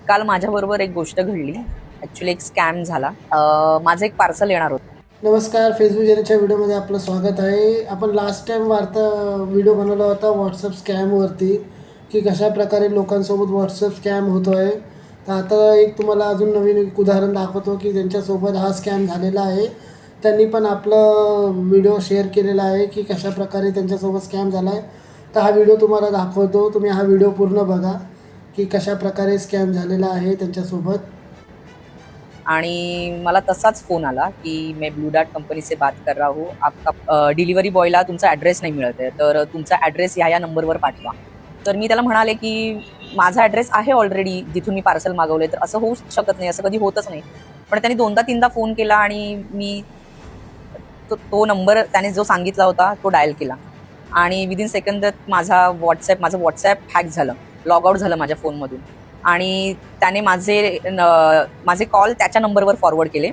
काल माझ्याबरोबर एक गोष्ट घडली. ॲक्च्युली एक स्कॅम झाला. माझं एक पार्सल येणार होतं. नमस्कार, फेसबुक जनच्या व्हिडिओमध्ये आपलं स्वागत आहे. आपण लास्ट टाईम व्हिडिओ बनवला होता व्हॉट्सअप स्कॅमवरती, की कशा प्रकारे लोकांसोबत व्हॉट्सअप स्कॅम होतो आहे. तर आता एक तुम्हाला अजून नवीन एक उदाहरण दाखवतो की ज्यांच्यासोबत हा स्कॅम झालेला आहे. त्यांनी पण आपलं व्हिडिओ शेअर केलेला आहे की कशा प्रकारे त्यांच्यासोबत स्कॅम झाला आहे. तर हा व्हिडिओ तुम्हाला दाखवतो. तुम्ही हा व्हिडिओ पूर्ण बघा की कशा प्रकारे स्कॅम झालेला आहे त्यांच्यासोबत. आणि मला तसाच फोन आला की मैं ब्लू डार्ट कंपनी से बात कर रहा हूँ. आपका डिलिव्हरी बॉयला तुमचा ॲड्रेस नाही मिळत आहे, तर तुमचा ॲड्रेस ह्या नंबरवर पाठवा. तर मी त्याला म्हणाले की माझा ॲड्रेस आहे ऑलरेडी जिथून मी पार्सल मागवले, तर असं होऊच शकत नाही, असं कधी होतच नाही. पण त्यांनी 2दा-3दा फोन केला आणि मी तो नंबर त्याने जो सांगितला होता तो डायल केला आणि विदिन सेकंदात माझं व्हॉट्सॲप हॅक झालं, लॉग आउट झालं माझ्या फोनमधून. आणि त्याने माझे कॉल त्याच्या नंबरवर फॉरवर्ड केले.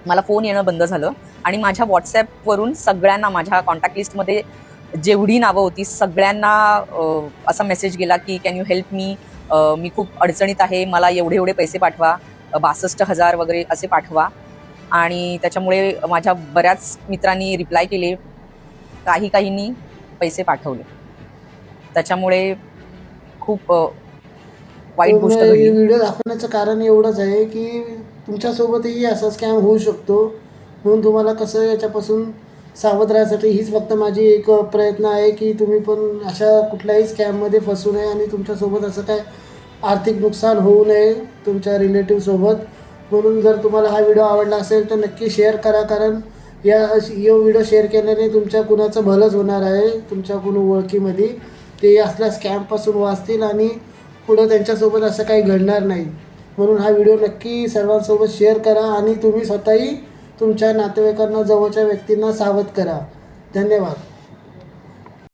मला फोन येणं बंद झालं आणि माझ्या व्हॉट्सॲपवरून सगळ्यांना, माझ्या कॉन्टॅक्ट लिस्टमध्ये जेवढी नावं होती सगळ्यांना असा मेसेज गेला की कॅन यू हेल्प मी, मी खूप अडचणीत आहे, मला एवढे एवढे पैसे पाठवा, 62,000 वगैरे असे पाठवा. आणि त्याच्यामुळे माझ्या बऱ्याच मित्रांनी रिप्लाय केले, काहींनी पैसे पाठवले. त्याच्यामुळे खूप वाईट गोष्ट घडली. व्हिडिओ दाखवण्याचं कारण एवढंच आहे की तुमच्यासोबतही असा स्कॅम होऊ शकतो. म्हणून तुम्हाला कसं याच्यापासून सावध राहण्यासाठी हीच फक्त माझी एक प्रयत्न आहे की तुम्ही पण अशा कुठल्याही स्कॅममध्ये फसू नये आणि तुमच्यासोबत असं काय आर्थिक नुकसान होऊ नये तुमच्या रिलेटिव्हसोबत. म्हणून जर तुम्हाला हा व्हिडिओ आवडला असेल तर नक्की शेअर करा, कारण व्हिडिओ शेअर केल्याने तुमच्या कुणाचं भलंच होणार आहे. तुमच्या कुणी ओळखीमध्ये ते असल्या स्कॅमपासून वाचतील आणि पुढं त्यांच्यासोबत असं काही घडणार नाही. म्हणून हा व्हिडिओ नक्की सर्वांसोबत शेअर करा आणि तुम्ही स्वतःही तुमच्या नातेवाईकांना, जवळच्या व्यक्तींना सावध करा. धन्यवाद.